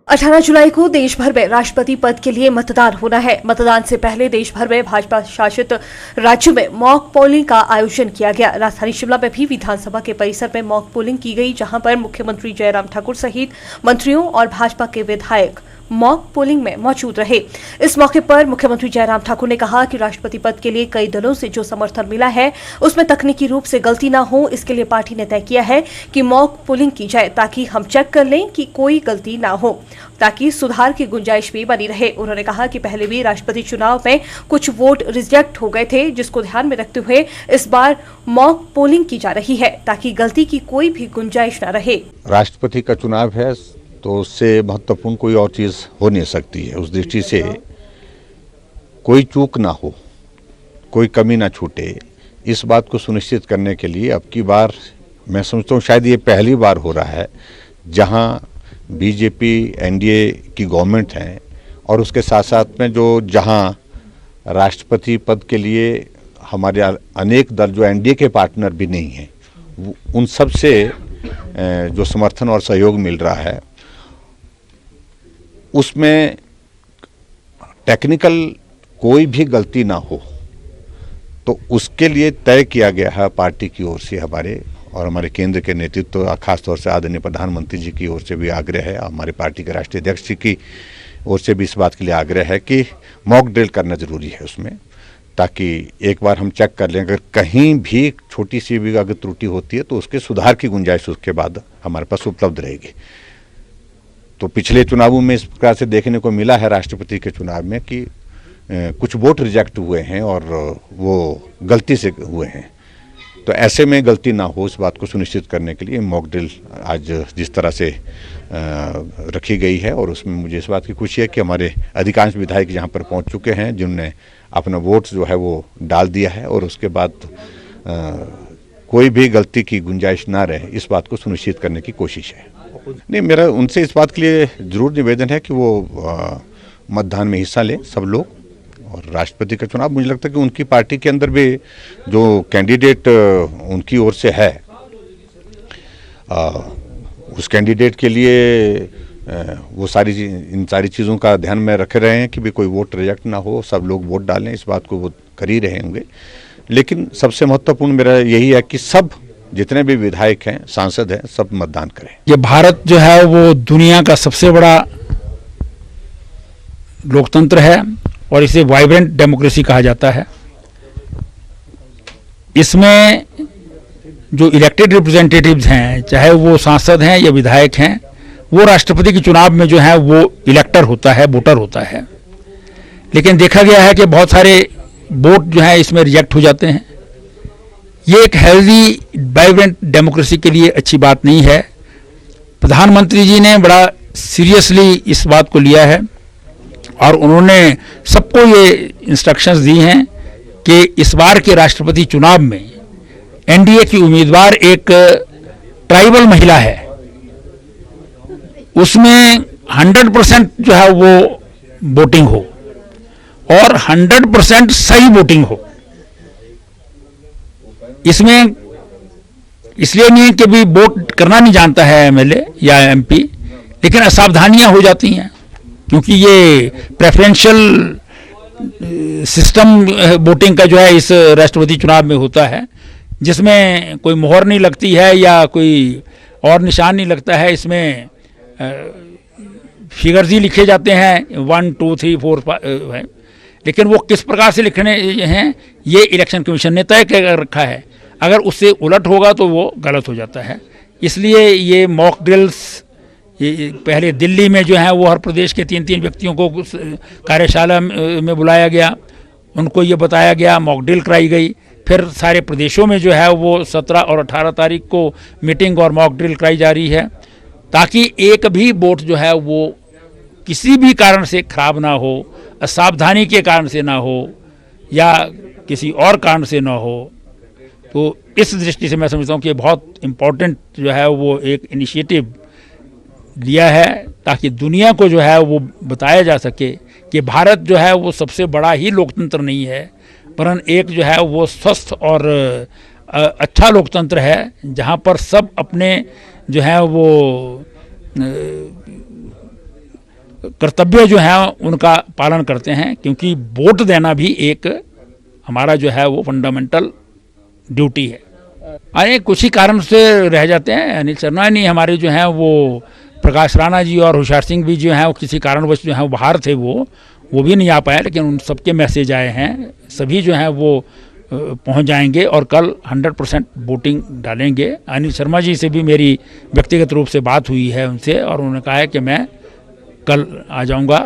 18 जुलाई को देश भर में राष्ट्रपति पद के लिए मतदान होना है। मतदान से पहले देश भर में भाजपा शासित राज्यों में मॉक पोलिंग का आयोजन किया गया। राजधानी शिमला में भी विधानसभा के परिसर में मॉक पोलिंग की गई, जहां पर मुख्यमंत्री जयराम ठाकुर सहित मंत्रियों और भाजपा के विधायक मॉक पोलिंग में मौजूद रहे। इस मौके पर मुख्यमंत्री जयराम ठाकुर ने कहा कि राष्ट्रपति पद के लिए कई दलों से जो समर्थन मिला है उसमें तकनीकी रूप से गलती न हो, इसके लिए पार्टी ने तय किया है कि मॉक पोलिंग की जाए ताकि हम चेक कर लें कि कोई गलती न हो, ताकि सुधार की गुंजाइश भी बनी रहे। उन्होंने कहा कि पहले भी राष्ट्रपति चुनाव में कुछ वोट रिजेक्ट हो गए थे, जिसको ध्यान में रखते हुए इस बार मॉक पोलिंग की जा रही है ताकि गलती की कोई भी गुंजाइश न रहे। राष्ट्रपति का चुनाव है तो उससे महत्वपूर्ण कोई और चीज़ हो नहीं सकती है। उस दृष्टि से कोई चूक ना हो, कोई कमी ना छूटे, इस बात को सुनिश्चित करने के लिए अब की बार मैं समझता हूँ शायद ये पहली बार हो रहा है जहां बीजेपी एनडीए की गवर्नमेंट है और उसके साथ साथ में जहां राष्ट्रपति पद के लिए हमारे अनेक दल जो एनडीए के पार्टनर भी नहीं हैं, उन सब से जो समर्थन और सहयोग मिल रहा है, उसमें टेक्निकल कोई भी गलती ना हो, तो उसके लिए तय किया गया है पार्टी की ओर से हमारे केंद्र के नेतृत्व, खासतौर से आदरणीय प्रधानमंत्री जी की ओर से भी आग्रह है, हमारे पार्टी के राष्ट्रीय अध्यक्ष जी की ओर से भी इस बात के लिए आग्रह है कि मॉक ड्रिल करना जरूरी है उसमें, ताकि एक बार हम चेक कर लें, अगर कहीं भी छोटी सी भी अगर त्रुटि होती है तो उसके सुधार की गुंजाइश उसके बाद हमारे पास उपलब्ध रहेगी। तो पिछले चुनावों में इस प्रकार से देखने को मिला है राष्ट्रपति के चुनाव में कि कुछ वोट रिजेक्ट हुए हैं और वो गलती से हुए हैं। तो ऐसे में गलती ना हो, इस बात को सुनिश्चित करने के लिए मॉक ड्रिल आज जिस तरह से रखी गई है, और उसमें मुझे इस बात की खुशी है कि हमारे अधिकांश विधायक यहाँ पर पहुँच चुके हैं जिन्होंने अपना वोट जो है वो डाल दिया है, और उसके बाद कोई भी गलती की गुंजाइश ना रहे, इस बात को सुनिश्चित करने की कोशिश है। नहीं, मेरा उनसे इस बात के लिए जरूर निवेदन है कि वो मतदान में हिस्सा लें सब लोग। और राष्ट्रपति का चुनाव मुझे लगता है कि उनकी पार्टी के अंदर भी जो कैंडिडेट उनकी ओर से है, उस कैंडिडेट के लिए वो इन सारी चीज़ों का ध्यान में रख रहे हैं कि भी कोई वोट रिजेक्ट ना हो, सब लोग वोट डालें, इस बात को वो कर ही रहे होंगे। लेकिन सबसे महत्वपूर्ण मेरा यही है कि सब जितने भी विधायक हैं, सांसद हैं, सब मतदान करें। ये भारत जो है वो दुनिया का सबसे बड़ा लोकतंत्र है और इसे वाइब्रेंट डेमोक्रेसी कहा जाता है। इसमें जो इलेक्टेड रिप्रेजेंटेटिव्स हैं, चाहे वो सांसद हैं या विधायक हैं, वो राष्ट्रपति के चुनाव में जो है वो इलेक्टर होता है, वोटर होता है। लेकिन देखा गया है कि बहुत सारे वोट जो है इसमें रिजेक्ट हो जाते हैं। ये एक हेल्दी वाइब्रेंट डेमोक्रेसी के लिए अच्छी बात नहीं है। प्रधानमंत्री जी ने बड़ा सीरियसली इस बात को लिया है और उन्होंने सबको ये इंस्ट्रक्शंस दी हैं कि इस बार के राष्ट्रपति चुनाव में एनडीए की उम्मीदवार एक ट्राइबल महिला है, उसमें 100% जो है वो वोटिंग हो और 100% सही वोटिंग हो। इसमें इसलिए नहीं कि भी वोट करना नहीं जानता है एमएलए या एमपी, लेकिन असावधानियां हो जाती हैं क्योंकि ये प्रेफरेंशियल सिस्टम वोटिंग का जो है इस राष्ट्रपति चुनाव में होता है, जिसमें कोई मोहर नहीं लगती है या कोई और निशान नहीं लगता है। इसमें फिगर्स ही लिखे जाते हैं 1 2 3 4 5, लेकिन वो किस प्रकार से लिखने हैं ये इलेक्शन कमीशन ने तय कर रखा है। अगर उससे उलट होगा तो वो गलत हो जाता है। इसलिए ये मॉक ड्रिल्स ये पहले दिल्ली में जो है वो हर प्रदेश के 3-3 व्यक्तियों को कार्यशाला में बुलाया गया, उनको ये बताया गया, मॉक ड्रिल कराई गई। फिर सारे प्रदेशों में जो है वो 17 और 18 तारीख को मीटिंग और मॉक ड्रिल कराई जा रही है, ताकि एक भी वोट जो है वो किसी भी कारण से खराब ना हो, असावधानी के कारण से ना हो या किसी और कारण से ना हो। तो इस दृष्टि से मैं समझता हूँ कि बहुत इम्पोर्टेंट जो है वो एक इनिशिएटिव लिया है, ताकि दुनिया को जो है वो बताया जा सके कि भारत जो है वो सबसे बड़ा ही लोकतंत्र नहीं है, वरन एक जो है वो स्वस्थ और अच्छा लोकतंत्र है, जहाँ पर सब अपने जो है वो कर्तव्य जो है उनका पालन करते हैं, क्योंकि वोट देना भी एक हमारा जो है वो फंडामेंटल ड्यूटी है। अरे कुछ ही कारण से रह जाते हैं, अनिल शर्मा नहीं, हमारे जो हैं वो प्रकाश राणा जी और होशियार सिंह भी जो हैं वो किसी कारणवश जो है बाहर थे, वो भी नहीं आ पाए, लेकिन उन सबके मैसेज आए हैं, सभी जो हैं वो पहुंच जाएंगे और कल 100% वोटिंग डालेंगे। अनिल शर्मा जी से भी मेरी व्यक्तिगत रूप से बात हुई है उनसे, और उन्होंने कहा है कि मैं कल आ जाऊंगा।